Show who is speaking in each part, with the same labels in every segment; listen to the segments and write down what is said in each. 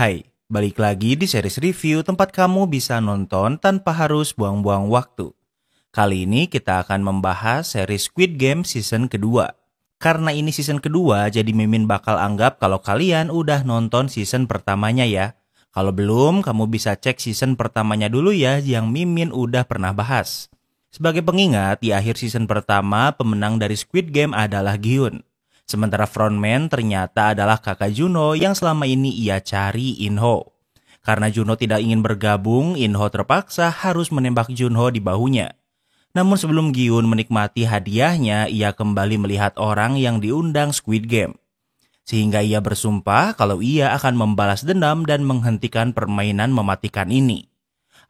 Speaker 1: Hai, balik lagi di series review tempat kamu bisa nonton tanpa harus buang-buang waktu. Kali ini kita akan membahas series Squid Game season kedua. Karena ini season kedua, jadi Mimin bakal anggap kalau kalian udah nonton season pertamanya ya. Kalau belum, kamu bisa cek season pertamanya dulu ya yang Mimin udah pernah bahas. Sebagai pengingat, di akhir season pertama, pemenang dari Squid Game adalah Giun. Sementara frontman ternyata adalah kakak Juno yang selama ini ia cari Inho. Karena Juno tidak ingin bergabung, Inho terpaksa harus menembak Junho di bahunya. Namun sebelum Giun menikmati hadiahnya, ia kembali melihat orang yang diundang Squid Game. Sehingga ia bersumpah kalau ia akan membalas dendam dan menghentikan permainan mematikan ini.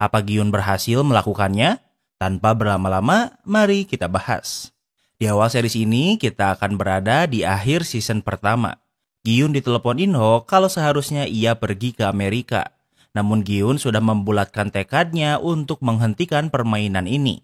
Speaker 1: Apa Giun berhasil melakukannya? Tanpa berlama-lama, mari kita bahas. Di awal series ini, kita akan berada di akhir season pertama. Giun ditelepon Inho kalau seharusnya ia pergi ke Amerika. Namun Giun sudah membulatkan tekadnya untuk menghentikan permainan ini.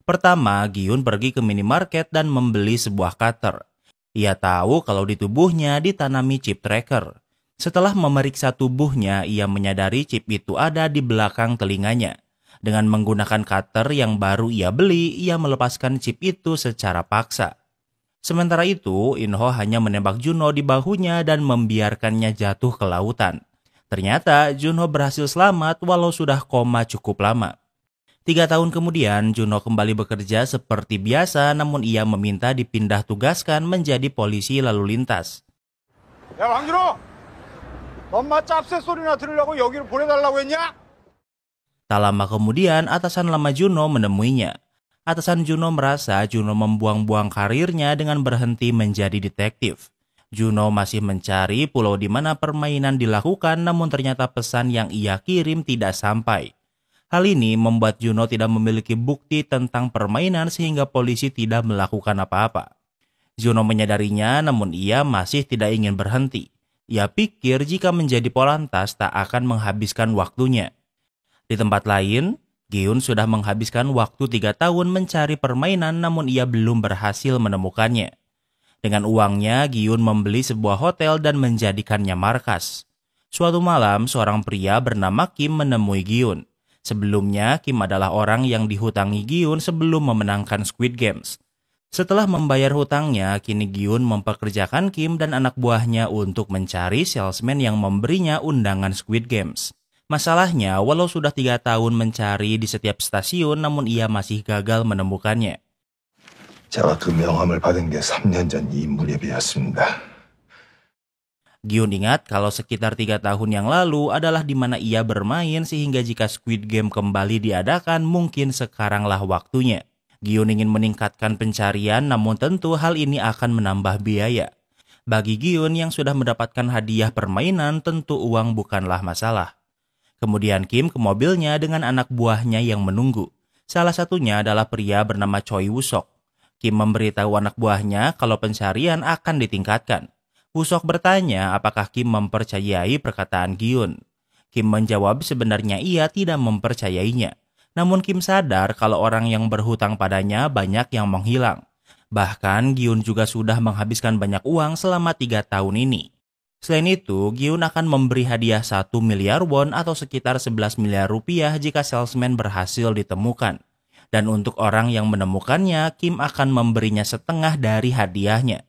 Speaker 1: Pertama, Giun pergi ke minimarket dan membeli sebuah cutter. Ia tahu kalau di tubuhnya ditanami chip tracker. Setelah memeriksa tubuhnya, ia menyadari chip itu ada di belakang telinganya. Dengan menggunakan cutter yang baru ia beli, ia melepaskan chip itu secara paksa. Sementara itu, Inho hanya menembak Junho di bahunya dan membiarkannya jatuh ke lautan. Ternyata, Junho berhasil selamat walau sudah koma cukup lama. 3 tahun kemudian, Junho kembali bekerja seperti biasa, namun ia meminta dipindah tugaskan menjadi polisi lalu lintas.
Speaker 2: 야, 왕준호! 엄마 짭새 소리나 들으려고 여기를 보내달라고 했냐?
Speaker 1: Tak lama kemudian, atasan lama Junho menemuinya. Atasan Junho merasa Junho membuang-buang karirnya dengan berhenti menjadi detektif. Junho masih mencari pulau di mana permainan dilakukan, namun ternyata pesan yang ia kirim tidak sampai. Hal ini membuat Junho tidak memiliki bukti tentang permainan sehingga polisi tidak melakukan apa-apa. Junho menyadarinya, namun ia masih tidak ingin berhenti. Ia pikir jika menjadi polantas tak akan menghabiskan waktunya. Di tempat lain, Giun sudah menghabiskan waktu 3 tahun mencari permainan namun ia belum berhasil menemukannya. Dengan uangnya, Giun membeli sebuah hotel dan menjadikannya markas. Suatu malam, seorang pria bernama Kim menemui Giun. Sebelumnya, Kim adalah orang yang dihutangi Giun sebelum memenangkan Squid Games. Setelah membayar hutangnya, kini Giun mempekerjakan Kim dan anak buahnya untuk mencari salesman yang memberinya undangan Squid Games. Masalahnya, walau sudah 3 tahun mencari di setiap stasiun, namun ia masih gagal menemukannya.
Speaker 2: 제가 그 명함을 받은 게 3년 전 이 무렵이었습니다.
Speaker 1: Giun ingat kalau sekitar 3 tahun yang lalu adalah di mana ia bermain sehingga jika Squid Game kembali diadakan mungkin sekaranglah waktunya. Giun ingin meningkatkan pencarian namun tentu hal ini akan menambah biaya. Bagi Giun yang sudah mendapatkan hadiah permainan tentu uang bukanlah masalah. Kemudian Kim ke mobilnya dengan anak buahnya yang menunggu. Salah satunya adalah pria bernama Choi Woo-sok. Kim memberitahu anak buahnya kalau pencarian akan ditingkatkan. Woo-sok bertanya apakah Kim mempercayai perkataan Giun. Kim menjawab sebenarnya ia tidak mempercayainya. Namun Kim sadar kalau orang yang berhutang padanya banyak yang menghilang. Bahkan Giun juga sudah menghabiskan banyak uang selama 3 tahun ini. Selain itu, Giun akan memberi hadiah 1 miliar won atau sekitar 11 miliar rupiah jika salesman berhasil ditemukan. Dan untuk orang yang menemukannya, Kim akan memberinya setengah dari hadiahnya.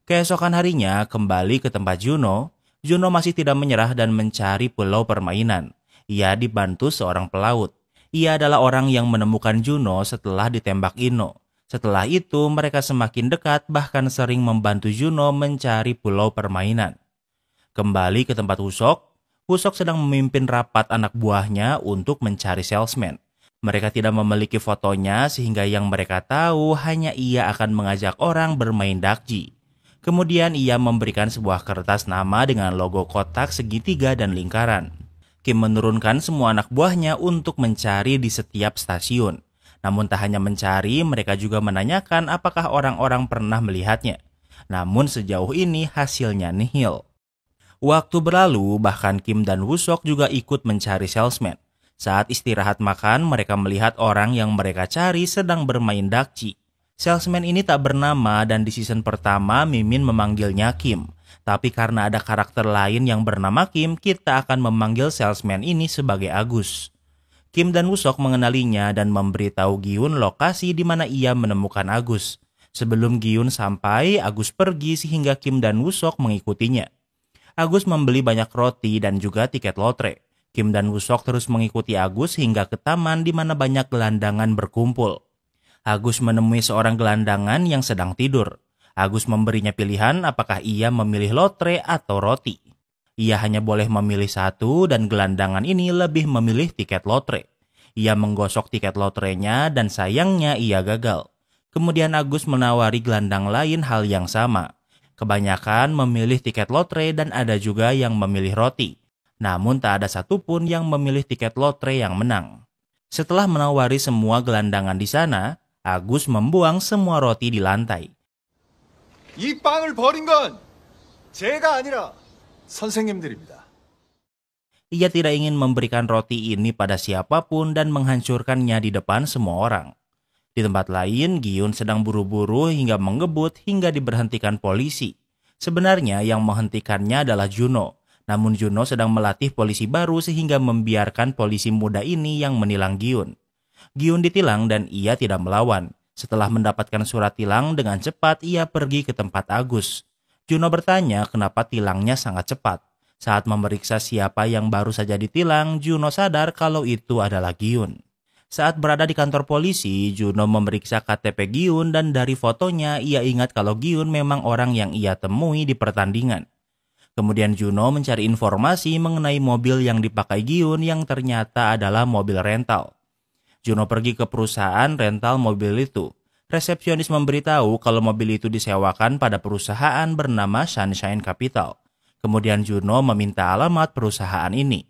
Speaker 1: Keesokan harinya, kembali ke tempat Junho masih tidak menyerah dan mencari pulau permainan. Ia dibantu seorang pelaut. Ia adalah orang yang menemukan Junho setelah ditembak Inho. Setelah itu, mereka semakin dekat bahkan sering membantu Junho mencari pulau permainan. Kembali ke tempat Woo-sok sedang memimpin rapat anak buahnya untuk mencari salesman. Mereka tidak memiliki fotonya sehingga yang mereka tahu hanya ia akan mengajak orang bermain dakji. Kemudian ia memberikan sebuah kertas nama dengan logo kotak segitiga dan lingkaran. Kim menurunkan semua anak buahnya untuk mencari di setiap stasiun. Namun tak hanya mencari, mereka juga menanyakan apakah orang-orang pernah melihatnya. Namun sejauh ini hasilnya nihil. Waktu berlalu, bahkan Kim dan Woo-sok juga ikut mencari salesman. Saat istirahat makan, mereka melihat orang yang mereka cari sedang bermain dakji. Salesman ini tak bernama dan di season pertama Mimin memanggilnya Kim. Tapi karena ada karakter lain yang bernama Kim, kita akan memanggil salesman ini sebagai Agus. Kim dan Woo-sok mengenalinya dan memberitahu Gi-hun lokasi di mana ia menemukan Agus. Sebelum Gi-hun sampai, Agus pergi sehingga Kim dan Woo-sok mengikutinya. Agus membeli banyak roti dan juga tiket lotre. Kim dan Woo-sok terus mengikuti Agus hingga ke taman di mana banyak gelandangan berkumpul. Agus menemui seorang gelandangan yang sedang tidur. Agus memberinya pilihan apakah ia memilih lotre atau roti. Ia hanya boleh memilih satu dan gelandangan ini lebih memilih tiket lotre. Ia menggosok tiket lotrenya dan sayangnya ia gagal. Kemudian Agus menawari gelandang lain hal yang sama. Kebanyakan memilih tiket lotre dan ada juga yang memilih roti. Namun tak ada satupun yang memilih tiket lotre yang menang. Setelah menawari semua gelandangan di sana, Agus membuang semua roti di lantai.
Speaker 2: 이 빵을 버린 건 제가 아니라 선생님들입니다.
Speaker 1: Ia tidak ingin memberikan roti ini pada siapapun dan menghancurkannya di depan semua orang. Di tempat lain, Gi-hun sedang buru-buru hingga mengebut hingga diberhentikan polisi. Sebenarnya yang menghentikannya adalah Juno. Namun Juno sedang melatih polisi baru sehingga membiarkan polisi muda ini yang menilang Gi-hun. Gi-hun ditilang dan ia tidak melawan. Setelah mendapatkan surat tilang dengan cepat, ia pergi ke tempat Agus. Juno bertanya kenapa tilangnya sangat cepat. Saat memeriksa siapa yang baru saja ditilang, Juno sadar kalau itu adalah Gi-hun. Saat berada di kantor polisi, Juno memeriksa KTP Gi-hun dan dari fotonya ia ingat kalau Gi-hun memang orang yang ia temui di pertandingan. Kemudian Juno mencari informasi mengenai mobil yang dipakai Gi-hun yang ternyata adalah mobil rental. Juno pergi ke perusahaan rental mobil itu. Resepsionis memberitahu kalau mobil itu disewakan pada perusahaan bernama Sunshine Capital. Kemudian Juno meminta alamat perusahaan ini.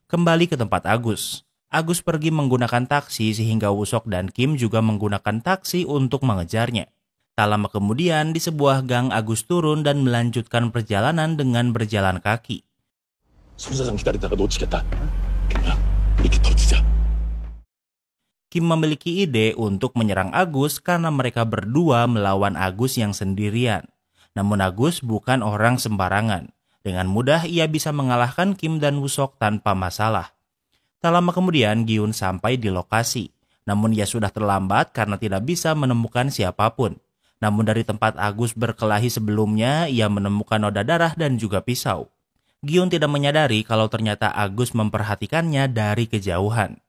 Speaker 1: Kembali ke tempat Agus. Agus pergi menggunakan taksi sehingga Woo-sok dan Kim juga menggunakan taksi untuk mengejarnya. Tak lama kemudian di sebuah gang Agus turun dan melanjutkan perjalanan dengan berjalan kaki.
Speaker 3: 손사장 기다리다가 놓치겠다. 야, 이렇게 덮치자.
Speaker 1: Kim memiliki ide untuk menyerang Agus karena mereka berdua melawan Agus yang sendirian. Namun Agus bukan orang sembarangan. Dengan mudah ia bisa mengalahkan Kim dan Woo-sok tanpa masalah. Tak lama kemudian Gi-hun sampai di lokasi. Namun ia sudah terlambat karena tidak bisa menemukan siapapun. Namun dari tempat Agus berkelahi sebelumnya, ia menemukan noda darah dan juga pisau. Gi-hun tidak menyadari kalau ternyata Agus memperhatikannya dari kejauhan.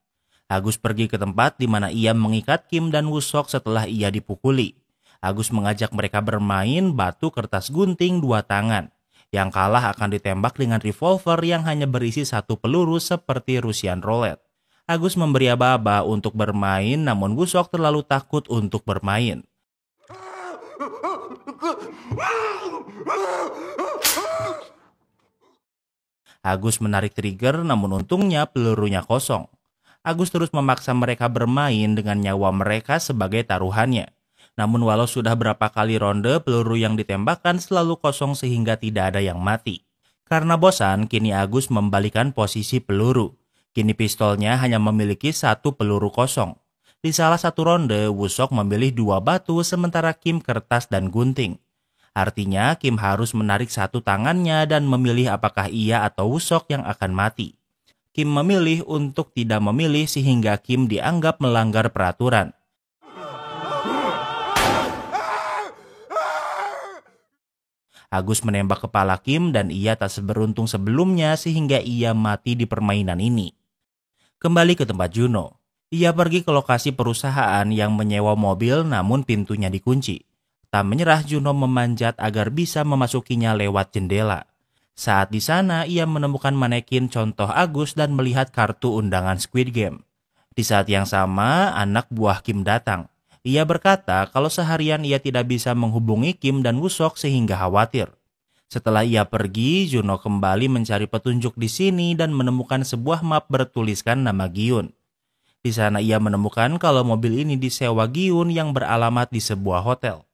Speaker 1: Agus pergi ke tempat di mana ia mengikat Kim dan Woo-sok setelah ia dipukuli. Agus mengajak mereka bermain batu kertas gunting 2 tangan. Yang kalah akan ditembak dengan revolver yang hanya berisi 1 peluru seperti Russian roulette. Agus memberi aba-aba untuk bermain, namun Woo-sok terlalu takut untuk bermain. Agus menarik trigger, namun untungnya pelurunya kosong. Agus terus memaksa mereka bermain dengan nyawa mereka sebagai taruhannya. Namun walau sudah berapa kali ronde, peluru yang ditembakkan selalu kosong sehingga tidak ada yang mati. Karena bosan, kini Agus membalikan posisi peluru. Kini pistolnya hanya memiliki 1 peluru kosong. Di salah satu ronde, Woo-sok memilih 2 batu sementara Kim kertas dan gunting. Artinya Kim harus menarik 1 tangannya dan memilih apakah ia atau Woo-sok yang akan mati. Kim memilih untuk tidak memilih sehingga Kim dianggap melanggar peraturan. Agus menembak kepala Kim dan ia tak seberuntung sebelumnya sehingga ia mati di permainan ini. Kembali ke tempat Juno. Ia pergi ke lokasi perusahaan yang menyewa mobil namun pintunya dikunci. Tak menyerah, Juno memanjat agar bisa memasukinya lewat jendela. Saat di sana, ia menemukan manekin contoh Agus dan melihat kartu undangan Squid Game. Di saat yang sama, anak buah Kim datang. Ia berkata kalau seharian ia tidak bisa menghubungi Kim dan Woo-sok sehingga khawatir. Setelah ia pergi, Juno kembali mencari petunjuk di sini dan menemukan sebuah map bertuliskan nama Gi-hun. Di sana ia menemukan kalau mobil ini disewa Gi-hun yang beralamat di sebuah hotel.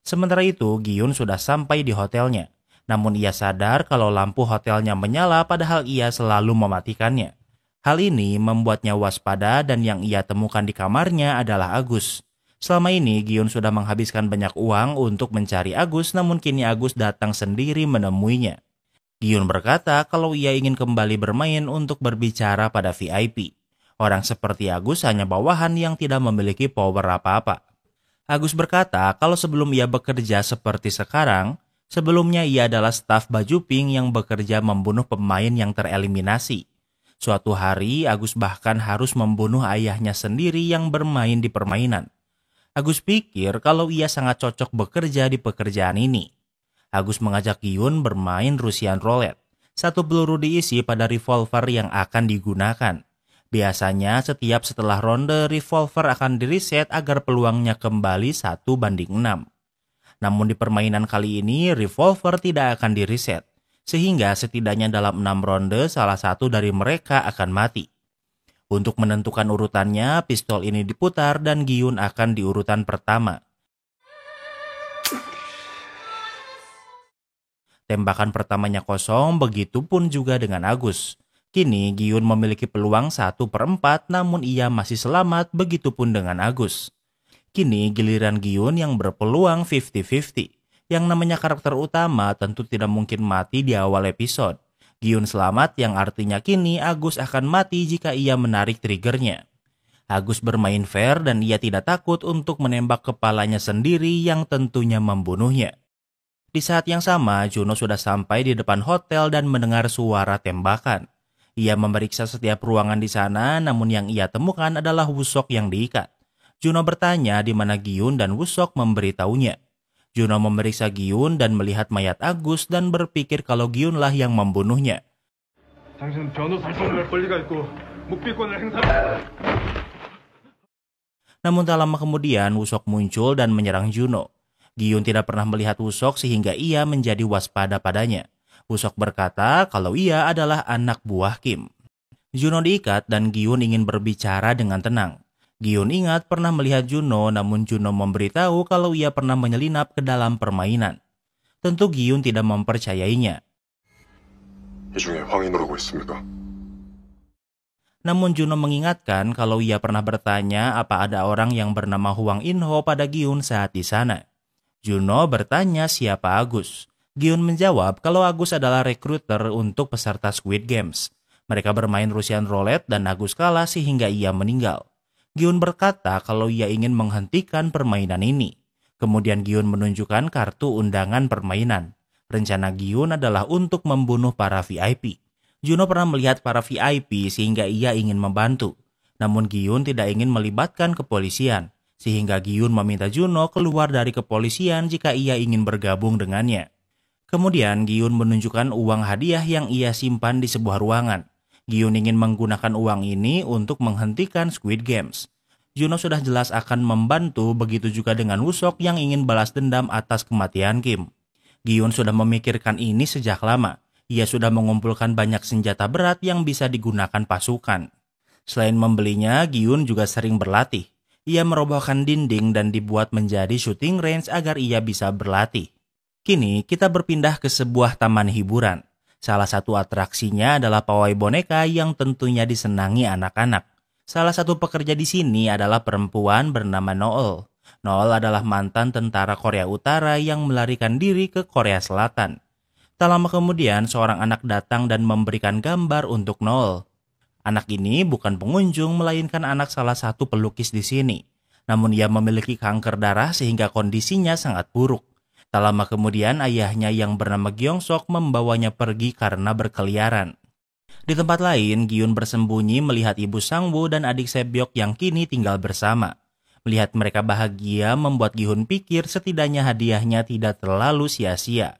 Speaker 1: Sementara itu, Gi-hun sudah sampai di hotelnya. Namun ia sadar kalau lampu hotelnya menyala padahal ia selalu mematikannya. Hal ini membuatnya waspada dan yang ia temukan di kamarnya adalah Agus. Selama ini Giun sudah menghabiskan banyak uang untuk mencari Agus, namun kini Agus datang sendiri menemuinya. Giun berkata kalau ia ingin kembali bermain untuk berbicara pada VIP. Orang seperti Agus hanya bawahan yang tidak memiliki power apa-apa. Agus berkata kalau sebelum ia bekerja seperti sekarang, sebelumnya ia adalah staf baju pink yang bekerja membunuh pemain yang tereliminasi. Suatu hari Agus bahkan harus membunuh ayahnya sendiri yang bermain di permainan. Agus pikir kalau ia sangat cocok bekerja di pekerjaan ini. Agus mengajak Giun bermain Russian Roulette. Satu peluru diisi pada revolver yang akan digunakan. Biasanya setiap setelah ronde revolver akan direset agar peluangnya kembali 1:6. Namun di permainan kali ini revolver tidak akan direset. Sehingga setidaknya dalam 6 ronde salah satu dari mereka akan mati. Untuk menentukan urutannya, pistol ini diputar dan Giun akan di urutan pertama. Tembakan pertamanya kosong, begitu pun juga dengan Agus. Kini Giun memiliki peluang 1/4 namun ia masih selamat, begitu pun dengan Agus. Kini giliran Giun yang berpeluang 50-50. Yang namanya karakter utama tentu tidak mungkin mati di awal episode. Giun selamat yang artinya kini Agus akan mati jika ia menarik triggernya. Agus bermain fair dan ia tidak takut untuk menembak kepalanya sendiri yang tentunya membunuhnya. Di saat yang sama, Juno sudah sampai di depan hotel dan mendengar suara tembakan. Ia memeriksa setiap ruangan di sana, namun yang ia temukan adalah Woo-sok yang diikat. Juno bertanya di mana Giun dan Woo-sok memberitahunya. Juno memeriksa Giun dan melihat mayat Agus dan berpikir kalau Giunlah yang membunuhnya. Namun tak lama kemudian Woo-sok muncul dan menyerang Juno. Giun tidak pernah melihat Woo-sok sehingga ia menjadi waspada padanya. Woo-sok berkata kalau ia adalah anak buah Kim. Juno diikat dan Giun ingin berbicara dengan tenang. Giun ingat pernah melihat Juno, namun Juno memberitahu kalau ia pernah menyelinap ke dalam permainan. Tentu Giun tidak mempercayainya. Namun Juno mengingatkan kalau ia pernah bertanya apa ada orang yang bernama Hwang In-ho pada Giun saat di sana. Juno bertanya siapa Agus. Giun menjawab kalau Agus adalah rekruter untuk peserta Squid Games. Mereka bermain Russian Roulette dan Agus kalah sehingga ia meninggal. Giun berkata kalau ia ingin menghentikan permainan ini. Kemudian Giun menunjukkan kartu undangan permainan. Rencana Giun adalah untuk membunuh para VIP. Juno pernah melihat para VIP sehingga ia ingin membantu. Namun Giun tidak ingin melibatkan kepolisian. Sehingga Giun meminta Juno keluar dari kepolisian jika ia ingin bergabung dengannya. Kemudian Giun menunjukkan uang hadiah yang ia simpan di sebuah ruangan. Giun ingin menggunakan uang ini untuk menghentikan Squid Games. Juno sudah jelas akan membantu, begitu juga dengan Woo-sok yang ingin balas dendam atas kematian Kim. Giun sudah memikirkan ini sejak lama. Ia sudah mengumpulkan banyak senjata berat yang bisa digunakan pasukan. Selain membelinya, Giun juga sering berlatih. Ia merobohkan dinding dan dibuat menjadi shooting range agar ia bisa berlatih. Kini kita berpindah ke sebuah taman hiburan. Salah satu atraksinya adalah pawai boneka yang tentunya disenangi anak-anak. Salah satu pekerja di sini adalah perempuan bernama Noel. Noel adalah mantan tentara Korea Utara yang melarikan diri ke Korea Selatan. Tak lama kemudian seorang anak datang dan memberikan gambar untuk Noel. Anak ini bukan pengunjung melainkan anak salah satu pelukis di sini. Namun ia memiliki kanker darah sehingga kondisinya sangat buruk. Tak lama kemudian ayahnya yang bernama Gyeong-sok membawanya pergi karena berkeliaran. Di tempat lain, Giun bersembunyi melihat ibu Sang-woo dan adik Sebyok yang kini tinggal bersama. Melihat mereka bahagia membuat Giun pikir setidaknya hadiahnya tidak terlalu sia-sia.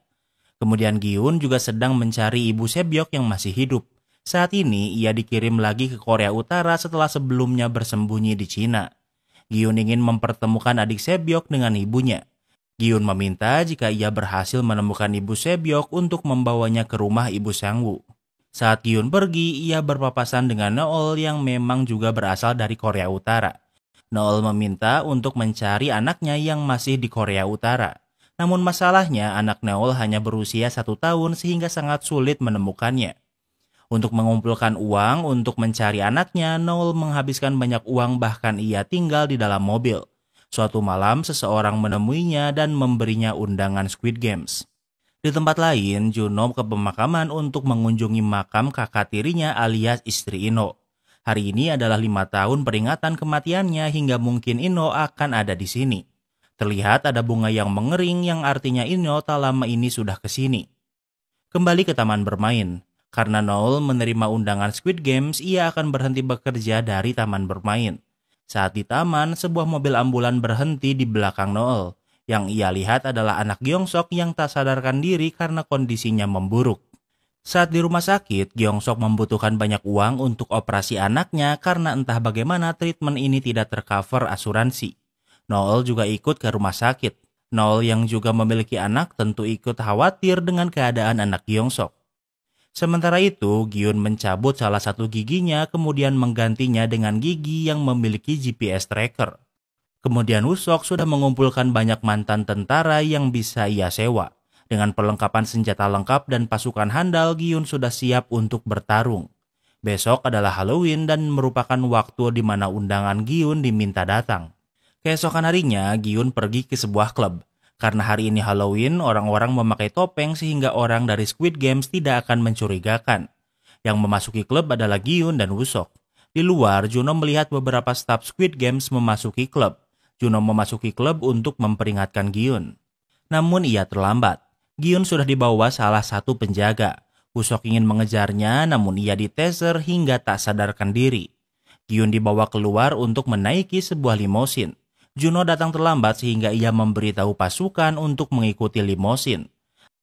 Speaker 1: Kemudian Giun juga sedang mencari ibu Sebyok yang masih hidup. Saat ini ia dikirim lagi ke Korea Utara setelah sebelumnya bersembunyi di Cina. Giun ingin mempertemukan adik Sebyok dengan ibunya. Giun meminta jika ia berhasil menemukan ibu Sebyok untuk membawanya ke rumah ibu Sang-woo. Saat Giun pergi, ia berpapasan dengan Noel yang memang juga berasal dari Korea Utara. Noel meminta untuk mencari anaknya yang masih di Korea Utara. Namun masalahnya anak Noel hanya berusia 1 tahun sehingga sangat sulit menemukannya. Untuk mengumpulkan uang untuk mencari anaknya, Noel menghabiskan banyak uang bahkan ia tinggal di dalam mobil. Suatu malam, seseorang menemuinya dan memberinya undangan Squid Games. Di tempat lain, Juno ke pemakaman untuk mengunjungi makam kakak tirinya alias istri Ino. Hari ini adalah 5 tahun peringatan kematiannya hingga mungkin Ino akan ada di sini. Terlihat ada bunga yang mengering yang artinya Ino tak lama ini sudah ke sini. Kembali ke taman bermain. Karena Noel menerima undangan Squid Games, ia akan berhenti bekerja dari taman bermain. Saat di taman, sebuah mobil ambulan berhenti di belakang Noel. Yang ia lihat adalah anak Gyeongsok yang tak sadarkan diri karena kondisinya memburuk. Saat di rumah sakit, Gyeongsok membutuhkan banyak uang untuk operasi anaknya karena entah bagaimana treatment ini tidak tercover asuransi. Noel juga ikut ke rumah sakit. Noel yang juga memiliki anak tentu ikut khawatir dengan keadaan anak Gyeongsok. Sementara itu, Gyun mencabut salah satu giginya kemudian menggantinya dengan gigi yang memiliki GPS tracker. Kemudian Woo-seok sudah mengumpulkan banyak mantan tentara yang bisa ia sewa. Dengan perlengkapan senjata lengkap dan pasukan handal, Gyun sudah siap untuk bertarung. Besok adalah Halloween dan merupakan waktu di mana undangan Gyun diminta datang. Keesokan harinya, Gyun pergi ke sebuah klub. Karena hari ini Halloween, orang-orang memakai topeng sehingga orang dari Squid Games tidak akan mencurigakan. Yang memasuki klub adalah Gyun dan Woo-seok. Di luar, Juno melihat beberapa staf Squid Games memasuki klub. Juno memasuki klub untuk memperingatkan Gyun. Namun ia terlambat. Gyun sudah dibawa salah satu penjaga. Woo-seok ingin mengejarnya, namun ia ditaser hingga tak sadarkan diri. Gyun dibawa keluar untuk menaiki sebuah limosin. Juno datang terlambat sehingga ia memberitahu pasukan untuk mengikuti limosin.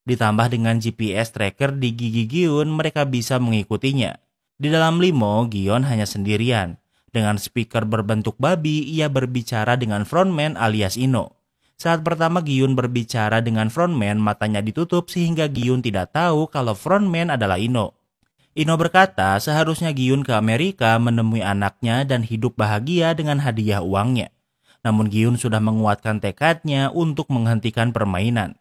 Speaker 1: Ditambah dengan GPS tracker di gigi Gyun, mereka bisa mengikutinya. Di dalam limo, Gyun hanya sendirian. Dengan speaker berbentuk babi, ia berbicara dengan frontman alias Ino. Saat pertama Gyun berbicara dengan frontman, matanya ditutup sehingga Gyun tidak tahu kalau frontman adalah Ino. Ino berkata seharusnya Gyun ke Amerika menemui anaknya dan hidup bahagia dengan hadiah uangnya. Namun Gyun sudah menguatkan tekadnya untuk menghentikan permainan.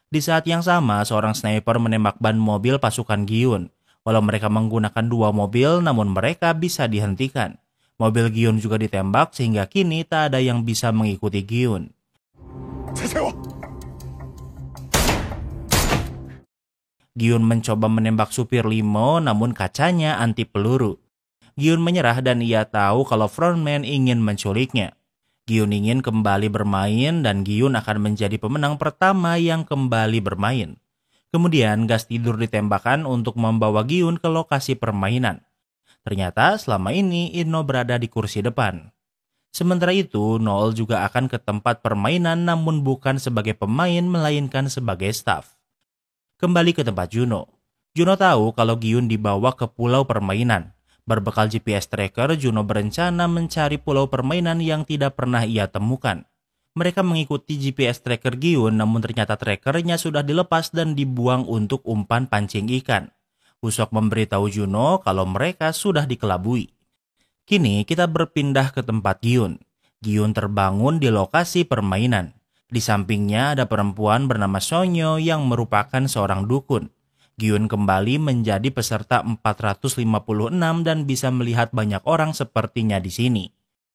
Speaker 1: Di saat yang sama, seorang sniper menembak ban mobil pasukan Gyun. Walau mereka menggunakan 2 mobil, namun mereka bisa dihentikan. Mobil Gyun juga ditembak sehingga kini tak ada yang bisa mengikuti Gyun. Gyun mencoba menembak supir limo namun kacanya anti peluru. Gyun menyerah dan ia tahu kalau frontman ingin menculiknya. Gyun ingin kembali bermain dan Gyun akan menjadi pemenang pertama yang kembali bermain. Kemudian gas tidur ditembakkan untuk membawa Gyun ke lokasi permainan. Ternyata selama ini Ino berada di kursi depan. Sementara itu, Noel juga akan ke tempat permainan namun bukan sebagai pemain melainkan sebagai staf. Kembali ke tempat Juno. Juno tahu kalau Gyun dibawa ke pulau permainan. Berbekal GPS tracker, Juno berencana mencari pulau permainan yang tidak pernah ia temukan. Mereka mengikuti GPS tracker Gyun, namun ternyata trackernya sudah dilepas dan dibuang untuk umpan pancing ikan. Woo-seok memberitahu Juno kalau mereka sudah dikelabui. Kini kita berpindah ke tempat Gyun. Gyun terbangun di lokasi permainan. Di sampingnya ada perempuan bernama Sonyo yang merupakan seorang dukun. Gyun kembali menjadi peserta 456 dan bisa melihat banyak orang sepertinya di sini.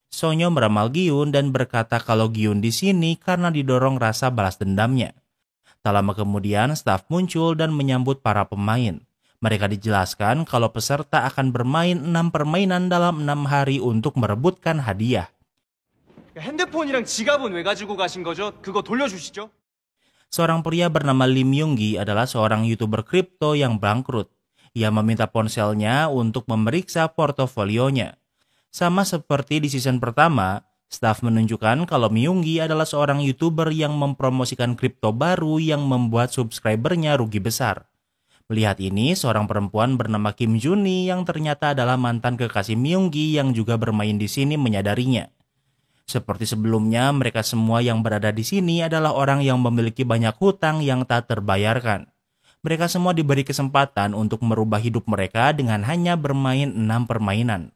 Speaker 1: Sonyo meramal Gyun dan berkata kalau Gyun di sini karena didorong rasa balas dendamnya. Tak lama kemudian staf muncul dan menyambut para pemain. Mereka dijelaskan kalau peserta akan bermain 6 permainan dalam 6 hari untuk merebutkan hadiah.
Speaker 4: 핸드폰이랑 지갑은 왜 가지고 가신 거죠? 그거 돌려주시죠.
Speaker 1: Seorang pria bernama Lim Young-gi adalah seorang YouTuber kripto yang bangkrut. Ia meminta ponselnya untuk memeriksa portofolionya. Sama seperti di season pertama, staf menunjukkan kalau Myung-gi adalah seorang YouTuber yang mempromosikan kripto baru yang membuat subscribernya rugi besar. Melihat ini, seorang perempuan bernama Kim Juni yang ternyata adalah mantan kekasih Myung-gi yang juga bermain di sini menyadarinya. Seperti sebelumnya, mereka semua yang berada di sini adalah orang yang memiliki banyak hutang yang tak terbayarkan. Mereka semua diberi kesempatan untuk merubah hidup mereka dengan hanya bermain 6 permainan.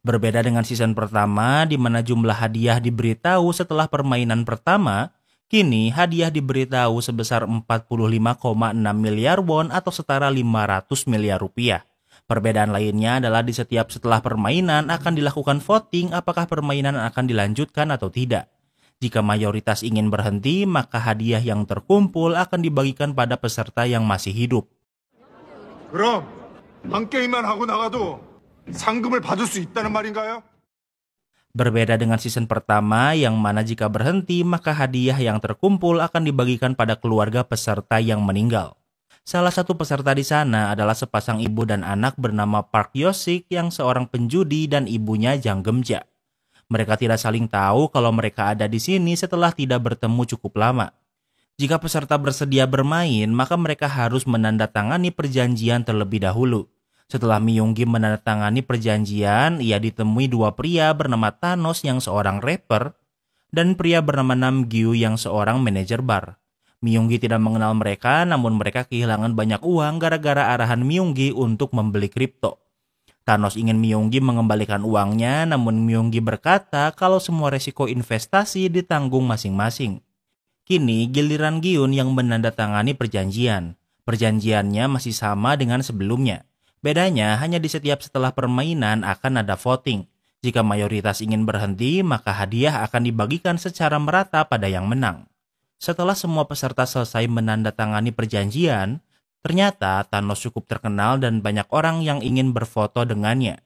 Speaker 1: Berbeda dengan season pertama, di mana jumlah hadiah diberitahu setelah permainan pertama, kini hadiah diberitahu sebesar 45,6 miliar won atau setara 500 miliar rupiah. Perbedaan lainnya adalah di setiap setelah permainan akan dilakukan voting apakah permainan akan dilanjutkan atau tidak. Jika mayoritas ingin berhenti, maka hadiah yang terkumpul akan dibagikan pada peserta yang masih hidup.
Speaker 2: 그럼 한 게임만 하고 나가도 상금을 받을 수 있다는 말인가요?
Speaker 1: Berbeda dengan season pertama yang mana jika berhenti maka hadiah yang terkumpul akan dibagikan pada keluarga peserta yang meninggal. Salah satu peserta di sana adalah sepasang ibu dan anak bernama Park Yosik yang seorang penjudi dan ibunya Jang Gemja. Mereka tidak saling tahu kalau mereka ada di sini setelah tidak bertemu cukup lama. Jika peserta bersedia bermain, maka mereka harus menandatangani perjanjian terlebih dahulu. Setelah Myunggi menandatangani perjanjian, ia ditemui dua pria bernama Thanos yang seorang rapper dan pria bernama Nam Gyu yang seorang manajer bar. Myunggi tidak mengenal mereka, namun mereka kehilangan banyak uang gara-gara arahan Myunggi untuk membeli kripto. Thanos ingin Myunggi mengembalikan uangnya, namun Myunggi berkata kalau semua resiko investasi ditanggung masing-masing. Kini giliran Gyun yang menandatangani perjanjian. Perjanjiannya masih sama dengan sebelumnya. Bedanya hanya di setiap setelah permainan akan ada voting. Jika mayoritas ingin berhenti, maka hadiah akan dibagikan secara merata pada yang menang. Setelah semua peserta selesai menandatangani perjanjian, ternyata Thanos cukup terkenal dan banyak orang yang ingin berfoto dengannya.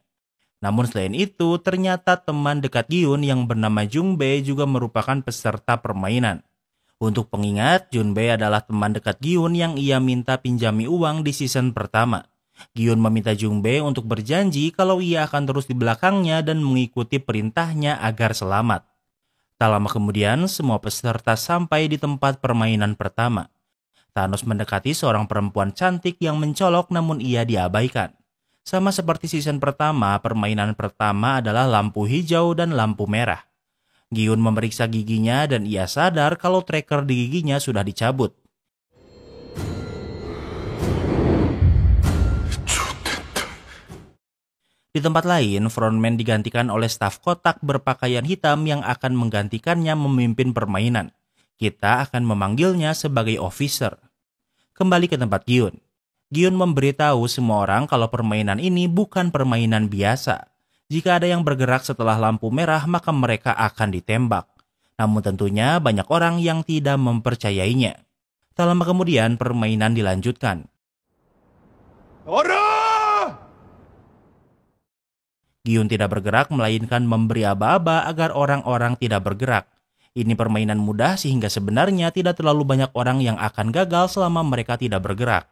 Speaker 1: Namun selain itu, ternyata teman dekat Gyun yang bernama Jungbei juga merupakan peserta permainan. Untuk pengingat, Jungbei adalah teman dekat Gyun yang ia minta pinjami uang di season pertama. Gyun meminta Jungbei untuk berjanji kalau ia akan terus di belakangnya dan mengikuti perintahnya agar selamat. Tak lama kemudian, semua peserta sampai di tempat permainan pertama. Thanos mendekati seorang perempuan cantik yang mencolok namun ia diabaikan. Sama seperti season pertama, permainan pertama adalah lampu hijau dan lampu merah. Gyun memeriksa giginya dan ia sadar kalau tracker di giginya sudah dicabut. Di tempat lain, frontman digantikan oleh staf kotak berpakaian hitam yang akan menggantikannya memimpin permainan. Kita akan memanggilnya sebagai officer. Kembali ke tempat Gyun. Gyun memberitahu semua orang kalau permainan ini bukan permainan biasa. Jika ada yang bergerak setelah lampu merah, maka mereka akan ditembak. Namun tentunya banyak orang yang tidak mempercayainya. Tak lama kemudian permainan dilanjutkan. Gyun tidak bergerak melainkan memberi aba-aba agar orang-orang tidak bergerak. Ini permainan mudah sehingga sebenarnya tidak terlalu banyak orang yang akan gagal selama mereka tidak bergerak.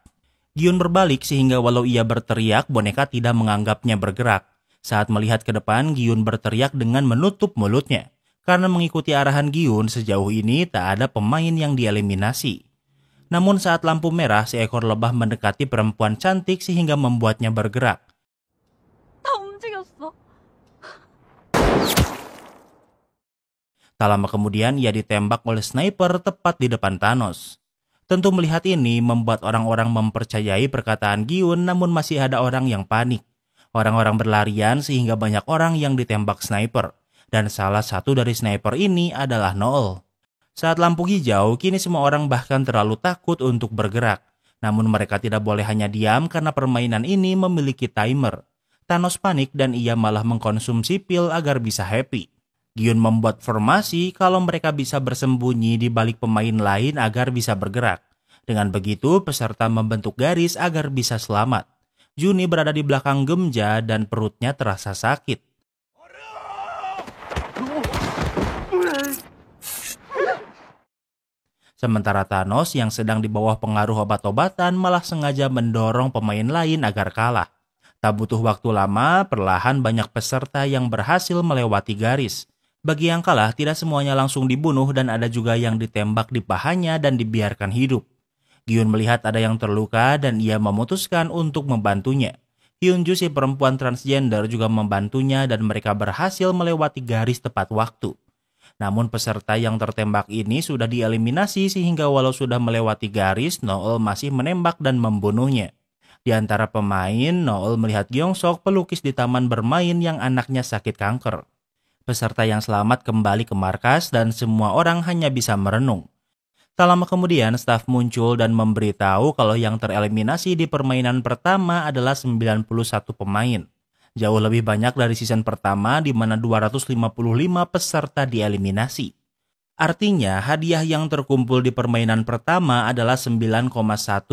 Speaker 1: Gyun berbalik sehingga walau ia berteriak, boneka tidak menganggapnya bergerak. Saat melihat ke depan, Gyun berteriak dengan menutup mulutnya. Karena mengikuti arahan Gyun, sejauh ini tak ada pemain yang dieliminasi. Namun saat lampu merah, seekor lebah mendekati perempuan cantik sehingga membuatnya bergerak. Tak lama kemudian ia ditembak oleh sniper tepat di depan Thanos. Tentu melihat ini membuat orang-orang mempercayai perkataan Gyun, namun masih ada orang yang panik. Orang-orang berlarian sehingga banyak orang yang ditembak sniper. Dan salah satu dari sniper ini adalah Noel. Saat lampu hijau, kini semua orang bahkan terlalu takut untuk bergerak. Namun mereka tidak boleh hanya diam karena permainan ini memiliki timer. Thanos panik dan ia malah mengkonsumsi pil agar bisa happy. Gyun membuat formasi kalau mereka bisa bersembunyi di balik pemain lain agar bisa bergerak. Dengan begitu, peserta membentuk garis agar bisa selamat. Juni berada di belakang Gemja dan perutnya terasa sakit. Sementara Thanos yang sedang di bawah pengaruh obat-obatan malah sengaja mendorong pemain lain agar kalah. Tak butuh waktu lama, perlahan banyak peserta yang berhasil melewati garis. Bagi yang kalah, tidak semuanya langsung dibunuh dan ada juga yang ditembak di pahanya dan dibiarkan hidup. Gyun melihat ada yang terluka dan ia memutuskan untuk membantunya. Hyunju si perempuan transgender juga membantunya dan mereka berhasil melewati garis tepat waktu. Namun peserta yang tertembak ini sudah dieliminasi sehingga walau sudah melewati garis, Noel masih menembak dan membunuhnya. Di antara pemain, Noel melihat Gyeongsok pelukis di taman bermain yang anaknya sakit kanker. Peserta yang selamat kembali ke markas dan semua orang hanya bisa merenung. Tak lama kemudian, staf muncul dan memberitahu kalau yang tereliminasi di permainan pertama adalah 91 pemain. Jauh lebih banyak dari season pertama di mana 255 peserta dieliminasi. Artinya, hadiah yang terkumpul di permainan pertama adalah 9,1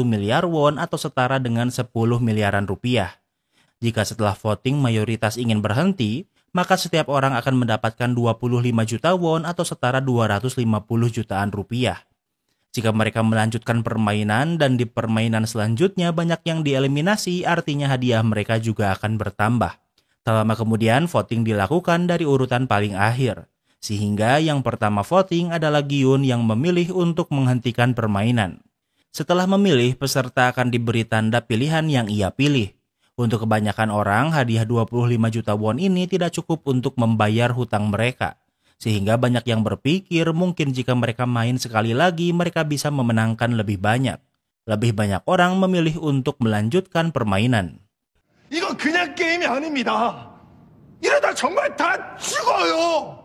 Speaker 1: miliar won atau setara dengan 10 miliaran rupiah. Jika setelah voting mayoritas ingin berhenti, maka setiap orang akan mendapatkan 25 juta won atau setara 250 jutaan rupiah. Jika mereka melanjutkan permainan dan di permainan selanjutnya banyak yang dieliminasi, artinya hadiah mereka juga akan bertambah. Tak lama kemudian voting dilakukan dari urutan paling akhir. Sehingga yang pertama voting adalah Giun yang memilih untuk menghentikan permainan. Setelah memilih, peserta akan diberi tanda pilihan yang ia pilih. Untuk kebanyakan orang, hadiah 25 juta won ini tidak cukup untuk membayar hutang mereka. Sehingga banyak yang berpikir mungkin jika mereka main sekali lagi, mereka bisa memenangkan lebih banyak. Lebih banyak orang memilih untuk melanjutkan permainan.
Speaker 3: 이건 그냥 게임이 아닙니다. 이러다 정말 다 죽어요.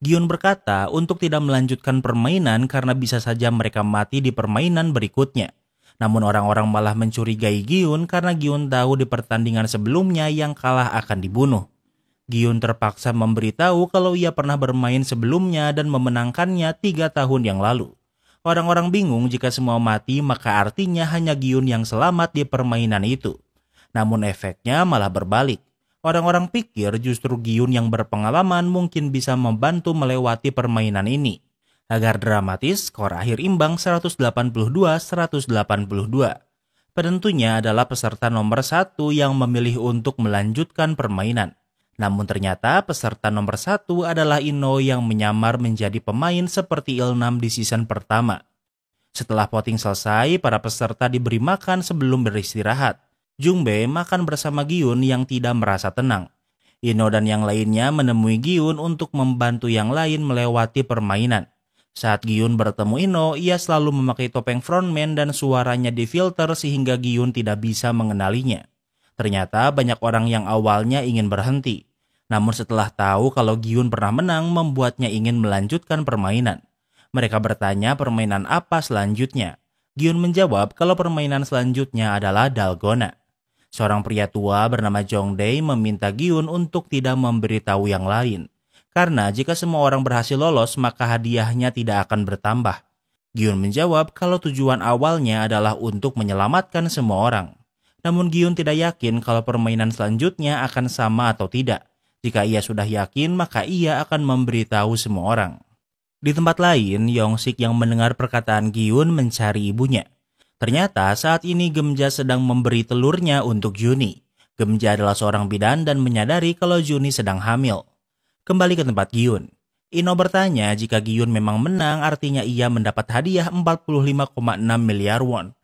Speaker 1: Giun berkata untuk tidak melanjutkan permainan karena bisa saja mereka mati di permainan berikutnya. Namun orang-orang malah mencurigai Giun karena Giun tahu di pertandingan sebelumnya yang kalah akan dibunuh. Giun terpaksa memberitahu kalau ia pernah bermain sebelumnya dan memenangkannya 3 tahun yang lalu. Orang-orang bingung jika semua mati maka artinya hanya Giun yang selamat di permainan itu. Namun efeknya malah berbalik. Orang-orang pikir justru Giun yang berpengalaman mungkin bisa membantu melewati permainan ini. Agar dramatis, skor akhir imbang 182-182. Penentunya adalah peserta nomor 1 yang memilih untuk melanjutkan permainan. Namun ternyata peserta nomor 1 adalah Ino yang menyamar menjadi pemain seperti Ilnam di season pertama. Setelah voting selesai, para peserta diberi makan sebelum beristirahat. Jungbae makan bersama Giun yang tidak merasa tenang. Ino dan yang lainnya menemui Giun untuk membantu yang lain melewati permainan. Saat Giun bertemu Ino, ia selalu memakai topeng frontman dan suaranya difilter sehingga Giun tidak bisa mengenalinya. Ternyata banyak orang yang awalnya ingin berhenti. Namun setelah tahu kalau Giun pernah menang, membuatnya ingin melanjutkan permainan. Mereka bertanya permainan apa selanjutnya. Giun menjawab kalau permainan selanjutnya adalah Dalgona. Seorang pria tua bernama Jongdae meminta Giun untuk tidak memberitahu yang lain. Karena jika semua orang berhasil lolos, maka hadiahnya tidak akan bertambah. Giun menjawab kalau tujuan awalnya adalah untuk menyelamatkan semua orang. Namun Giun tidak yakin kalau permainan selanjutnya akan sama atau tidak. Jika ia sudah yakin, maka ia akan memberitahu semua orang. Di tempat lain, Yongsik yang mendengar perkataan Giun mencari ibunya. Ternyata saat ini Gemja sedang memberi telurnya untuk Juni. Gemja adalah seorang bidan dan menyadari kalau Juni sedang hamil. Kembali ke tempat Giun. Ino bertanya jika Giun memang menang artinya ia mendapat hadiah 45,6 miliar won.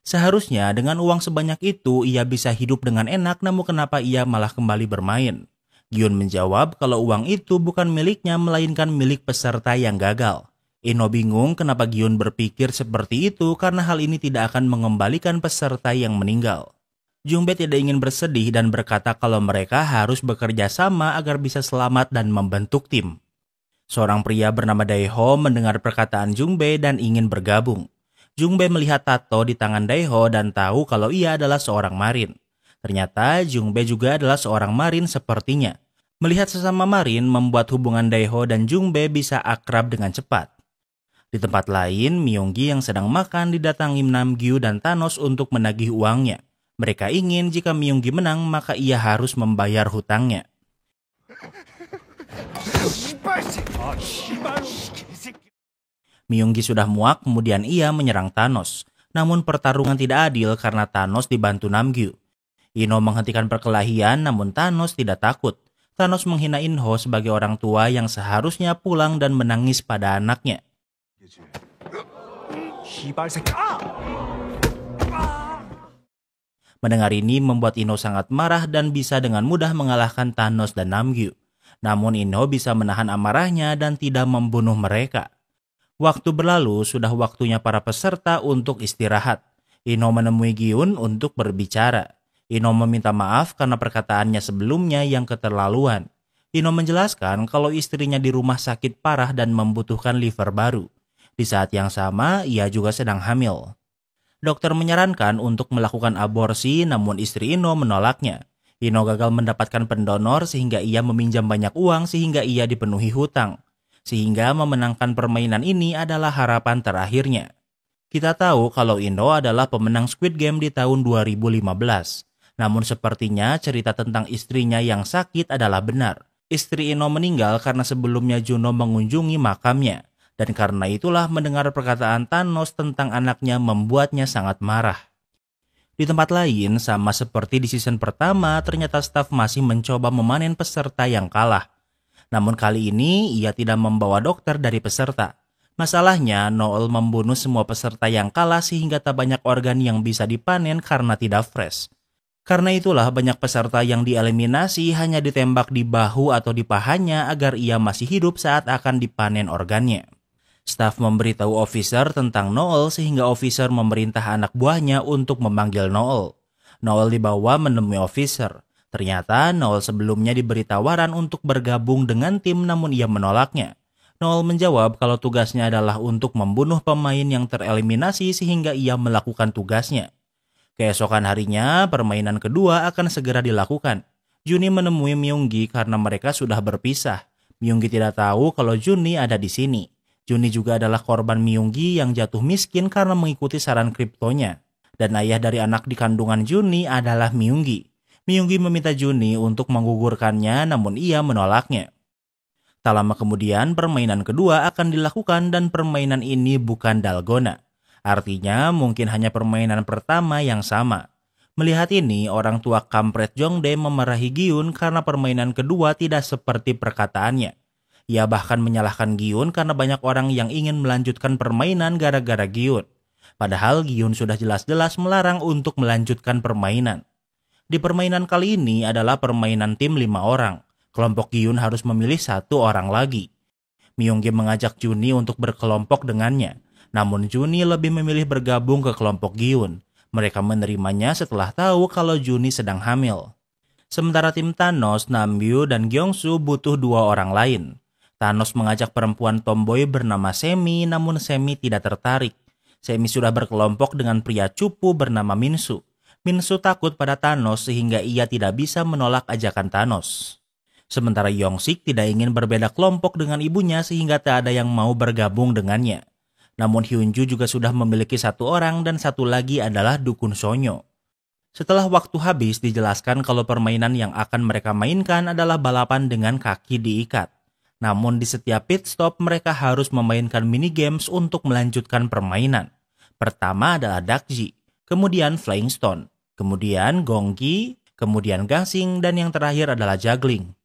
Speaker 1: Seharusnya dengan uang sebanyak itu ia bisa hidup dengan enak, namun kenapa ia malah kembali bermain? Giun menjawab kalau uang itu bukan miliknya melainkan milik peserta yang gagal. Ino bingung kenapa Giun berpikir seperti itu karena hal ini tidak akan mengembalikan peserta yang meninggal. Jungbae tidak ingin bersedih dan berkata kalau mereka harus bekerja sama agar bisa selamat dan membentuk tim. Seorang pria bernama Daeho mendengar perkataan Jungbae dan ingin bergabung. Jungbae melihat tato di tangan Daeho dan tahu kalau ia adalah seorang marin. Ternyata Jungbae juga adalah seorang marin sepertinya. Melihat sesama marin membuat hubungan Daeho dan Jungbae bisa akrab dengan cepat. Di tempat lain, Myunggi yang sedang makan didatangi Namgyu dan Thanos untuk menagih uangnya. Mereka ingin jika Myunggi menang maka ia harus membayar hutangnya. Myunggi sudah muak kemudian ia menyerang Thanos. Namun pertarungan tidak adil karena Thanos dibantu Namgyu. Ino menghentikan perkelahian namun Thanos tidak takut. Thanos menghina Inho sebagai orang tua yang seharusnya pulang dan menangis pada anaknya. Mendengar ini membuat Ino sangat marah dan bisa dengan mudah mengalahkan Thanos dan Namgyu. Namun Ino bisa menahan amarahnya dan tidak membunuh mereka. Waktu berlalu, sudah waktunya para peserta untuk istirahat. Ino menemui Giun untuk berbicara. Ino meminta maaf karena perkataannya sebelumnya yang keterlaluan. Ino menjelaskan kalau istrinya di rumah sakit parah dan membutuhkan liver baru. Di saat yang sama, ia juga sedang hamil. Dokter menyarankan untuk melakukan aborsi, namun istri Ino menolaknya. Ino gagal mendapatkan pendonor sehingga ia meminjam banyak uang sehingga ia dipenuhi hutang. Sehingga memenangkan permainan ini adalah harapan terakhirnya. Kita tahu kalau Ino adalah pemenang Squid Game di tahun 2015. Namun sepertinya cerita tentang istrinya yang sakit adalah benar. Istri Ino meninggal karena sebelumnya Juno mengunjungi makamnya. Dan karena itulah mendengar perkataan Thanos tentang anaknya membuatnya sangat marah. Di tempat lain, sama seperti di season pertama, ternyata staf masih mencoba memanen peserta yang kalah. Namun kali ini ia tidak membawa dokter dari peserta. Masalahnya, Noel membunuh semua peserta yang kalah sehingga tak banyak organ yang bisa dipanen karena tidak fresh. Karena itulah banyak peserta yang dieliminasi hanya ditembak di bahu atau di pahanya agar ia masih hidup saat akan dipanen organnya. Staf memberitahu officer tentang Noel sehingga officer memerintah anak buahnya untuk memanggil Noel. Noel dibawa menemui officer. Ternyata Noel sebelumnya diberi tawaran untuk bergabung dengan tim namun ia menolaknya. Noel menjawab kalau tugasnya adalah untuk membunuh pemain yang tereliminasi sehingga ia melakukan tugasnya. Keesokan harinya, permainan kedua akan segera dilakukan. Juni menemui Myunggi karena mereka sudah berpisah. Myunggi tidak tahu kalau Juni ada di sini. Juni juga adalah korban Myunggi yang jatuh miskin karena mengikuti saran kriptonya. Dan ayah dari anak di kandungan Juni adalah Myunggi. Myunggi meminta Juni untuk menggugurkannya namun ia menolaknya. Tak lama kemudian permainan kedua akan dilakukan dan permainan ini bukan dalgona. Artinya mungkin hanya permainan pertama yang sama. Melihat ini, orang tua kampret Jongdae memarahi Gyun karena permainan kedua tidak seperti perkataannya. Ia bahkan menyalahkan Gyun karena banyak orang yang ingin melanjutkan permainan gara-gara Gyun. Padahal Gyun sudah jelas-jelas melarang untuk melanjutkan permainan. Di permainan kali ini adalah permainan tim 5 orang. Kelompok Gyun harus memilih 1 orang lagi. Myunggi mengajak Juni untuk berkelompok dengannya. Namun Juni lebih memilih bergabung ke kelompok Gyun. Mereka menerimanya setelah tahu kalau Juni sedang hamil. Sementara tim Thanos, Nambu, dan Gyeongsu butuh 2 orang lain. Thanos mengajak perempuan tomboy bernama Semi, namun Semi tidak tertarik. Semi sudah berkelompok dengan pria cupu bernama Minsu. Minsu takut pada Thanos sehingga ia tidak bisa menolak ajakan Thanos. Sementara Yongsik tidak ingin berbeda kelompok dengan ibunya sehingga tak ada yang mau bergabung dengannya. Namun Hyunju juga sudah memiliki 1 orang dan 1 lagi adalah Dukun Sonyo. Setelah waktu habis dijelaskan kalau permainan yang akan mereka mainkan adalah balapan dengan kaki diikat. Namun di setiap pit stop mereka harus memainkan mini games untuk melanjutkan permainan. Pertama adalah Dakji, kemudian Flying Stone, kemudian Gongki, kemudian Gasing, dan yang terakhir adalah Juggling.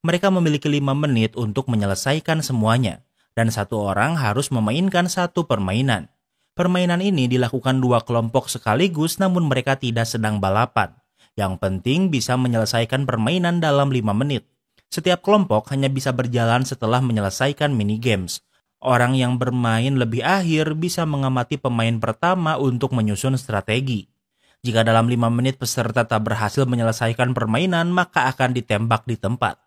Speaker 1: Mereka memiliki 5 menit untuk menyelesaikan semuanya, dan 1 orang harus memainkan 1 permainan. Permainan ini dilakukan 2 kelompok sekaligus namun mereka tidak sedang balapan. Yang penting bisa menyelesaikan permainan dalam 5 menit. Setiap kelompok hanya bisa berjalan setelah menyelesaikan mini games. Orang yang bermain lebih akhir bisa mengamati pemain pertama untuk menyusun strategi. Jika dalam 5 menit peserta tak berhasil menyelesaikan permainan, maka akan ditembak di tempat.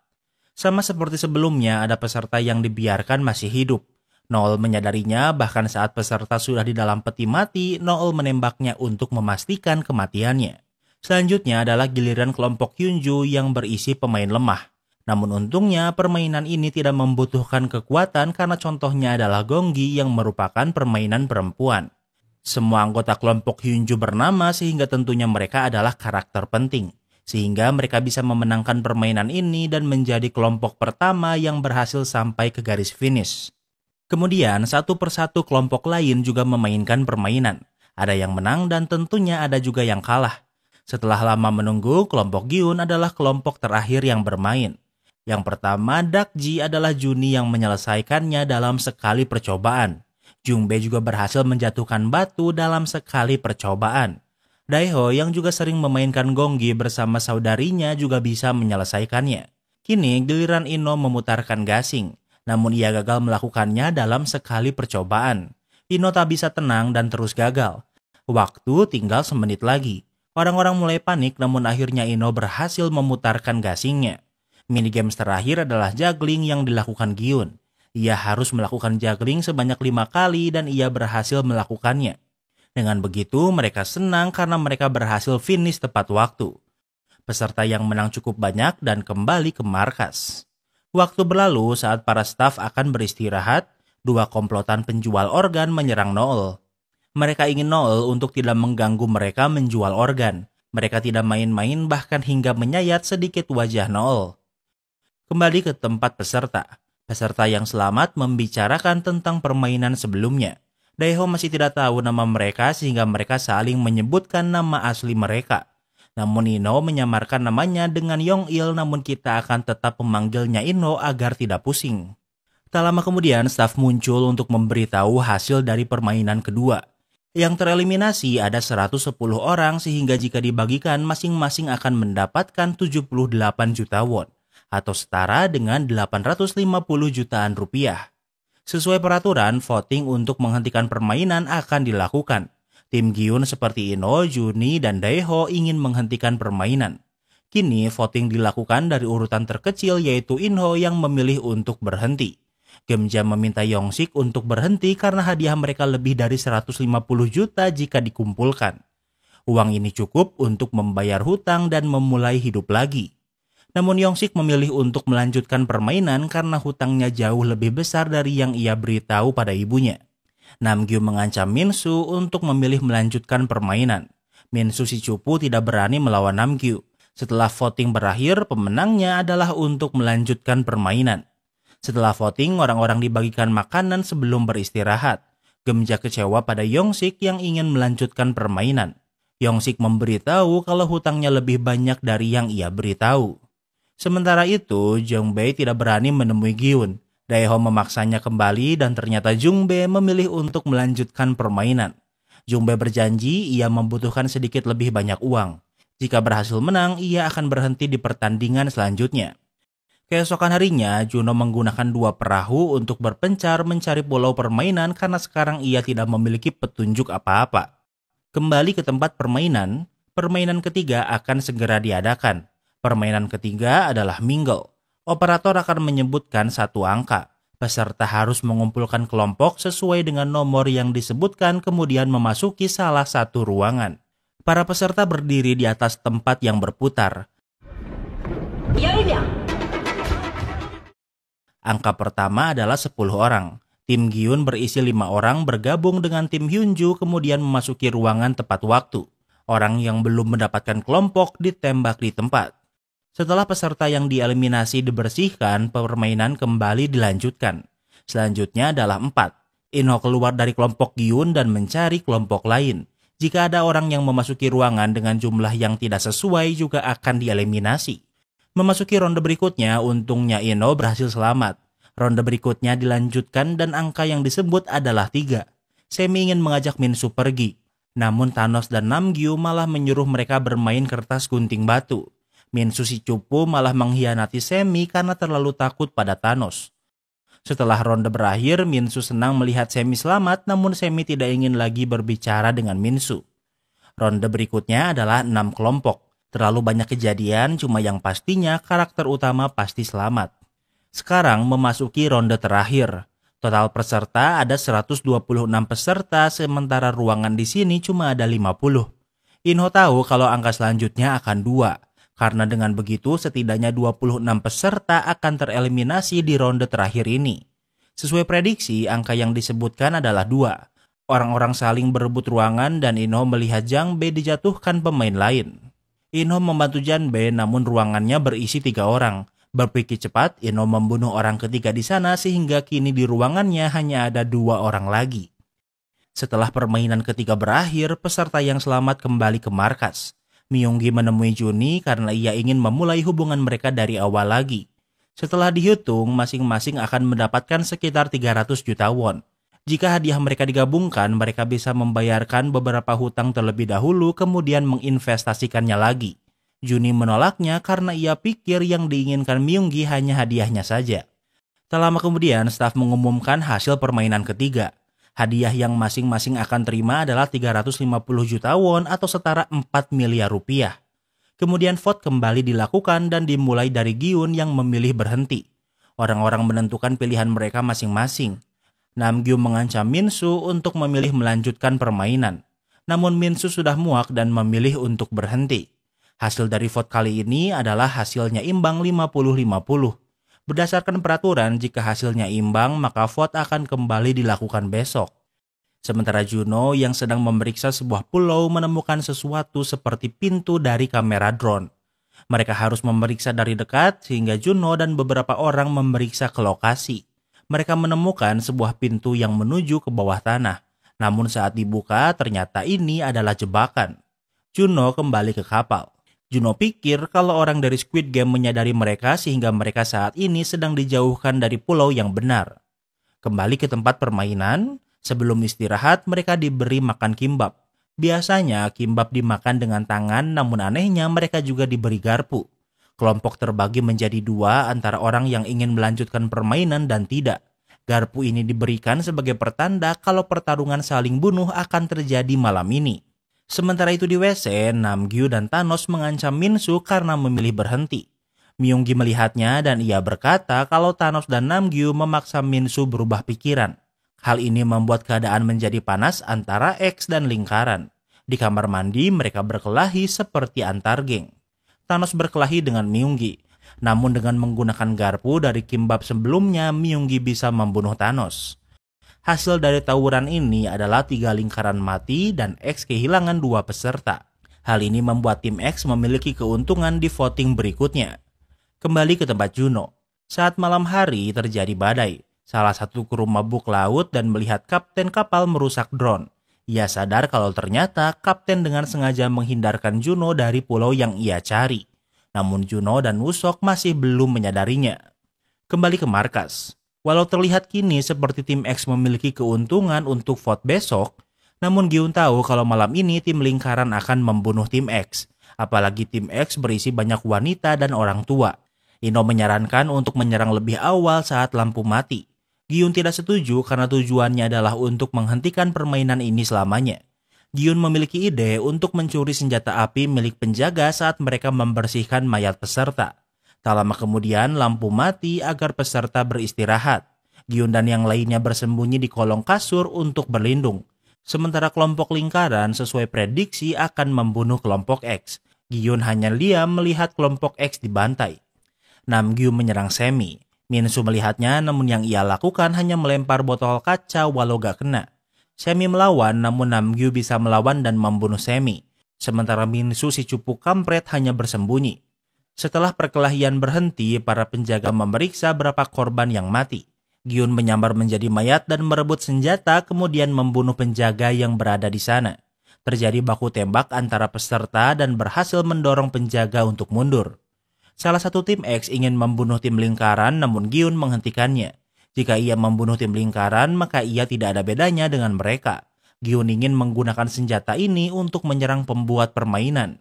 Speaker 1: Sama seperti sebelumnya, ada peserta yang dibiarkan masih hidup. Noel menyadarinya, bahkan saat peserta sudah di dalam peti mati, Noel menembaknya untuk memastikan kematiannya. Selanjutnya adalah giliran kelompok Hyunju yang berisi pemain lemah. Namun untungnya permainan ini tidak membutuhkan kekuatan karena contohnya adalah Gonggi yang merupakan permainan perempuan. Semua anggota kelompok Hyunju bernama sehingga tentunya mereka adalah karakter penting. Sehingga mereka bisa memenangkan permainan ini dan menjadi kelompok pertama yang berhasil sampai ke garis finish. Kemudian 1 persatu kelompok lain juga memainkan permainan. Ada yang menang dan tentunya ada juga yang kalah. Setelah lama menunggu, kelompok Gyun adalah kelompok terakhir yang bermain. Yang pertama, Dakji adalah Juni yang menyelesaikannya dalam sekali percobaan. Jungbae juga berhasil menjatuhkan batu dalam sekali percobaan. Daeho yang juga sering memainkan Gonggi bersama saudarinya juga bisa menyelesaikannya. Kini giliran Ino memutarkan gasing, namun ia gagal melakukannya dalam sekali percobaan. Ino tak bisa tenang dan terus gagal. Waktu tinggal semenit lagi. Orang-orang mulai panik namun akhirnya Ino berhasil memutarkan gasingnya. Minigames terakhir adalah juggling yang dilakukan Gyun. Ia harus melakukan juggling sebanyak 5 kali dan ia berhasil melakukannya. Dengan begitu, mereka senang karena mereka berhasil finish tepat waktu. Peserta yang menang cukup banyak dan kembali ke markas. Waktu berlalu saat para staf akan beristirahat, dua komplotan penjual organ menyerang Noel. Mereka ingin Noel untuk tidak mengganggu mereka menjual organ. Mereka tidak main-main bahkan hingga menyayat sedikit wajah Noel. Kembali ke tempat peserta. Peserta yang selamat membicarakan tentang permainan sebelumnya. Daeho masih tidak tahu nama mereka sehingga mereka saling menyebutkan nama asli mereka. Namun Ino menyamarkan namanya dengan Yong-il, namun kita akan tetap memanggilnya Ino agar tidak pusing. Tak lama kemudian staf muncul untuk memberitahu hasil dari permainan kedua. Yang tereliminasi ada 110 orang sehingga jika dibagikan masing-masing akan mendapatkan 78 juta won atau setara dengan 850 jutaan rupiah. Sesuai peraturan, voting untuk menghentikan permainan akan dilakukan. Tim Giun seperti Ino, Juni, dan Daeho ingin menghentikan permainan. Kini voting dilakukan dari urutan terkecil yaitu Inho yang memilih untuk berhenti. Gemja meminta Yongsik untuk berhenti karena hadiah mereka lebih dari 150 juta jika dikumpulkan. Uang ini cukup untuk membayar hutang dan memulai hidup lagi. Namun Yongsik memilih untuk melanjutkan permainan karena hutangnya jauh lebih besar dari yang ia beritahu pada ibunya. Namgyu mengancam Minsu untuk memilih melanjutkan permainan. Minsu si cupu tidak berani melawan Namgyu. Setelah voting berakhir, pemenangnya adalah untuk melanjutkan permainan. Setelah voting, orang-orang dibagikan makanan sebelum beristirahat. Gemja kecewa pada Yongsik yang ingin melanjutkan permainan. Yongsik memberitahu kalau hutangnya lebih banyak dari yang ia beritahu. Sementara itu, Jungbei tidak berani menemui Giun. Daeho memaksanya kembali dan ternyata Jungbei memilih untuk melanjutkan permainan. Jungbei berjanji ia membutuhkan sedikit lebih banyak uang. Jika berhasil menang, ia akan berhenti di pertandingan selanjutnya. Keesokan harinya, Juno menggunakan 2 perahu untuk berpencar mencari pulau permainan karena sekarang ia tidak memiliki petunjuk apa-apa. Kembali ke tempat permainan, permainan ketiga akan segera diadakan. Permainan ketiga adalah mingle. Operator akan menyebutkan satu angka. Peserta harus mengumpulkan kelompok sesuai dengan nomor yang disebutkan kemudian memasuki salah satu ruangan. Para peserta berdiri di atas tempat yang berputar. Angka pertama adalah 10 orang. Tim Giun berisi 5 orang bergabung dengan tim Hyunju kemudian memasuki ruangan tepat waktu. Orang yang belum mendapatkan kelompok ditembak di tempat. Setelah peserta yang dieliminasi dibersihkan, permainan kembali dilanjutkan. Selanjutnya adalah 4. Inho keluar dari kelompok Giun dan mencari kelompok lain. Jika ada orang yang memasuki ruangan dengan jumlah yang tidak sesuai juga akan dieliminasi. Memasuki ronde berikutnya, untungnya Inho berhasil selamat. Ronde berikutnya dilanjutkan dan angka yang disebut adalah 3. Semi ingin mengajak Minsu pergi. Namun Thanos dan Namgyu malah menyuruh mereka bermain kertas gunting batu. Minsu si cupu malah mengkhianati Semi karena terlalu takut pada Thanos. Setelah ronde berakhir, Minsu senang melihat Semi selamat namun Semi tidak ingin lagi berbicara dengan Minsu. Ronde berikutnya adalah 6 kelompok. Terlalu banyak kejadian, cuma yang pastinya karakter utama pasti selamat. Sekarang memasuki ronde terakhir. Total peserta ada 126 peserta, sementara ruangan di sini cuma ada 50. Inho tahu kalau angka selanjutnya akan 2. Karena dengan begitu setidaknya 26 peserta akan tereliminasi di ronde terakhir ini. Sesuai prediksi, angka yang disebutkan adalah 2. Orang-orang saling berebut ruangan dan Inho melihat Jang Bei dijatuhkan pemain lain. Inho membantu Jan Bei namun ruangannya berisi 3 orang. Berpikir cepat, Inho membunuh orang ketiga di sana sehingga kini di ruangannya hanya ada 2 orang lagi. Setelah permainan ketiga berakhir, peserta yang selamat kembali ke markas. Myunggi menemui Juni karena ia ingin memulai hubungan mereka dari awal lagi. Setelah dihitung, masing-masing akan mendapatkan sekitar 300 juta won. Jika hadiah mereka digabungkan, mereka bisa membayarkan beberapa hutang terlebih dahulu kemudian menginvestasikannya lagi. Juni menolaknya karena ia pikir yang diinginkan Myunggi hanya hadiahnya saja. Tak lama kemudian, staf mengumumkan hasil permainan ketiga. Hadiah yang masing-masing akan terima adalah 350 juta won atau setara 4 miliar rupiah. Kemudian vote kembali dilakukan dan dimulai dari Giun yang memilih berhenti. Orang-orang menentukan pilihan mereka masing-masing. Namgyu mengancam Minsu untuk memilih melanjutkan permainan. Namun Minsu sudah muak dan memilih untuk berhenti. Hasil dari vote kali ini adalah hasilnya imbang 50-50. Berdasarkan peraturan, jika hasilnya imbang, maka vote akan kembali dilakukan besok. Sementara Juno yang sedang memeriksa sebuah pulau menemukan sesuatu seperti pintu dari kamera drone. Mereka harus memeriksa dari dekat sehingga Juno dan beberapa orang memeriksa ke lokasi. Mereka menemukan sebuah pintu yang menuju ke bawah tanah. Namun saat dibuka ternyata ini adalah jebakan. Juno kembali ke kapal. Juno pikir kalau orang dari Squid Game menyadari mereka sehingga mereka saat ini sedang dijauhkan dari pulau yang benar. Kembali ke tempat permainan, sebelum istirahat mereka diberi makan kimbab. Biasanya kimbab dimakan dengan tangan, namun anehnya mereka juga diberi garpu. Kelompok terbagi menjadi dua antara orang yang ingin melanjutkan permainan dan tidak. Garpu ini diberikan sebagai pertanda kalau pertarungan saling bunuh akan terjadi malam ini. Sementara itu di WC, Namgyu dan Thanos mengancam Minsu karena memilih berhenti. Myunggi melihatnya dan ia berkata kalau Thanos dan Namgyu memaksa Minsu berubah pikiran. Hal ini membuat keadaan menjadi panas antara X dan lingkaran. Di kamar mandi mereka berkelahi seperti antar geng. Thanos berkelahi dengan Myunggi. Namun dengan menggunakan garpu dari kimbab sebelumnya, Myunggi bisa membunuh Thanos. Hasil dari tawuran ini adalah 3 lingkaran mati dan X kehilangan 2 peserta. Hal ini membuat tim X memiliki keuntungan di voting berikutnya. Kembali ke tempat Juno. Saat malam hari terjadi badai. Salah satu kru mabuk laut dan melihat kapten kapal merusak drone. Ia sadar kalau ternyata kapten dengan sengaja menghindarkan Juno dari pulau yang ia cari. Namun Juno dan Wusok masih belum menyadarinya. Kembali ke markas. Walau terlihat kini seperti tim X memiliki keuntungan untuk vote besok, namun Gyun tahu kalau malam ini tim lingkaran akan membunuh tim X. Apalagi tim X berisi banyak wanita dan orang tua. Ino menyarankan untuk menyerang lebih awal saat lampu mati. Gyun tidak setuju karena tujuannya adalah untuk menghentikan permainan ini selamanya. Gyun memiliki ide untuk mencuri senjata api milik penjaga saat mereka membersihkan mayat peserta. Tak lama kemudian lampu mati agar peserta beristirahat. Gyun dan yang lainnya bersembunyi di kolong kasur untuk berlindung. Sementara kelompok lingkaran sesuai prediksi akan membunuh kelompok X. Gyun hanya diam melihat kelompok X dibantai. Namgyu menyerang Semi. Minsu melihatnya namun yang ia lakukan hanya melempar botol kaca walau gak kena. Semi melawan namun Namgyu bisa melawan dan membunuh Semi. Sementara Minsu si cupu kampret hanya bersembunyi. Setelah perkelahian berhenti, para penjaga memeriksa berapa korban yang mati. Gyun menyambar menjadi mayat dan merebut senjata kemudian membunuh penjaga yang berada di sana. Terjadi baku tembak antara peserta dan berhasil mendorong penjaga untuk mundur. Salah satu tim X ingin membunuh tim lingkaran namun Gyun menghentikannya. Jika ia membunuh tim lingkaran maka ia tidak ada bedanya dengan mereka. Gyun ingin menggunakan senjata ini untuk menyerang pembuat permainan.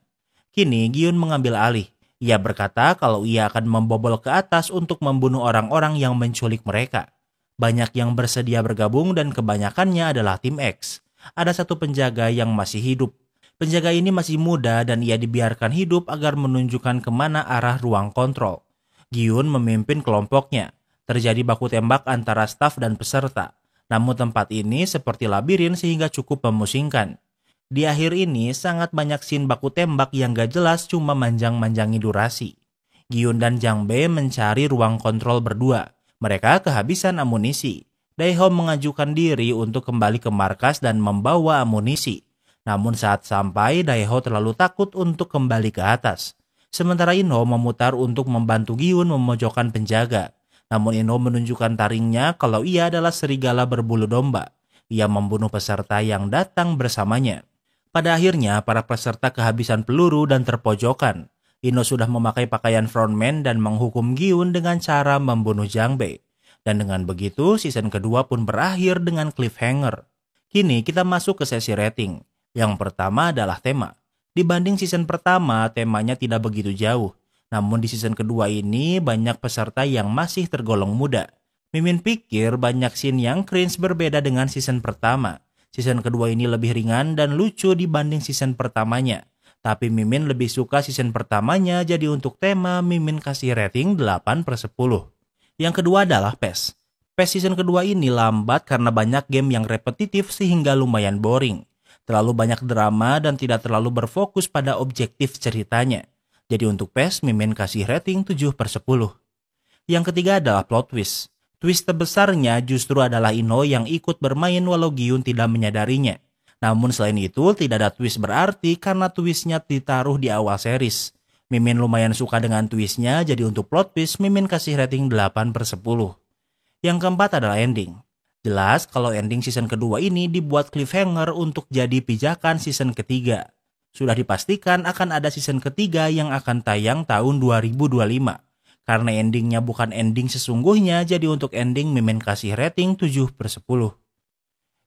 Speaker 1: Kini Gyun mengambil alih. Ia berkata kalau ia akan membobol ke atas untuk membunuh orang-orang yang menculik mereka. Banyak yang bersedia bergabung dan kebanyakannya adalah tim X. Ada satu penjaga yang masih hidup. Penjaga ini masih muda dan ia dibiarkan hidup agar menunjukkan kemana arah ruang kontrol. Gyun memimpin kelompoknya. Terjadi baku tembak antara staf dan peserta. Namun tempat ini seperti labirin sehingga cukup memusingkan. Di akhir ini sangat banyak scene baku tembak yang gak jelas cuma manjang-manjangi durasi. Gyun dan Jang Bae mencari ruang kontrol berdua. Mereka kehabisan amunisi. Daeho mengajukan diri untuk kembali ke markas dan membawa amunisi. Namun saat sampai, Daeho terlalu takut untuk kembali ke atas. Sementara Ino memutar untuk membantu Gyun memojokkan penjaga. Namun Ino menunjukkan taringnya kalau ia adalah serigala berbulu domba. Ia membunuh peserta yang datang bersamanya. Pada akhirnya, para peserta kehabisan peluru dan terpojokan. Ino sudah memakai pakaian frontman dan menghukum Gyun dengan cara membunuh Jang Bae. Dan dengan begitu, season kedua pun berakhir dengan cliffhanger. Kini kita masuk ke sesi rating. Yang pertama adalah tema. Dibanding season pertama, temanya tidak begitu jauh. Namun di season kedua ini, banyak peserta yang masih tergolong muda. Mimin pikir banyak scene yang cringe berbeda dengan season pertama. Season kedua ini lebih ringan dan lucu dibanding season pertamanya. Tapi Mimin lebih suka season pertamanya, jadi untuk tema Mimin kasih rating 8/10. Yang kedua adalah PES. PES season kedua ini lambat karena banyak game yang repetitif sehingga lumayan boring. Terlalu banyak drama dan tidak terlalu berfokus pada objektif ceritanya. Jadi untuk PES, Mimin kasih rating 7/10. Yang ketiga adalah plot twist. Twist terbesarnya justru adalah Ino yang ikut bermain walau Gyun tidak menyadarinya. Namun selain itu tidak ada twist berarti karena twistnya ditaruh di awal series. Mimin lumayan suka dengan twistnya, jadi untuk plot twist Mimin kasih rating 8/10. Yang keempat adalah ending. Jelas kalau ending season kedua ini dibuat cliffhanger untuk jadi pijakan season ketiga. Sudah dipastikan akan ada season ketiga yang akan tayang tahun 2025. Karena endingnya bukan ending sesungguhnya, jadi untuk ending Mimin kasih rating 7/10.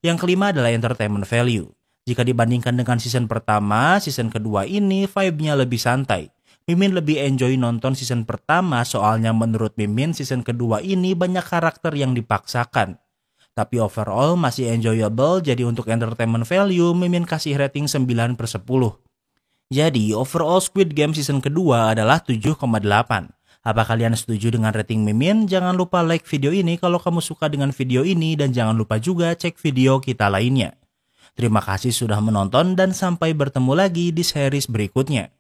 Speaker 1: Yang kelima adalah entertainment value. Jika dibandingkan dengan season pertama, season kedua ini vibe-nya lebih santai. Mimin lebih enjoy nonton season pertama soalnya menurut Mimin season kedua ini banyak karakter yang dipaksakan. Tapi overall masih enjoyable, jadi untuk entertainment value Mimin kasih rating 9/10. Jadi overall Squid Game season kedua adalah 7,8. Apa kalian setuju dengan rating Mimin? Jangan lupa like video ini kalau kamu suka dengan video ini dan jangan lupa juga cek video kita lainnya. Terima kasih sudah menonton dan sampai bertemu lagi di series berikutnya.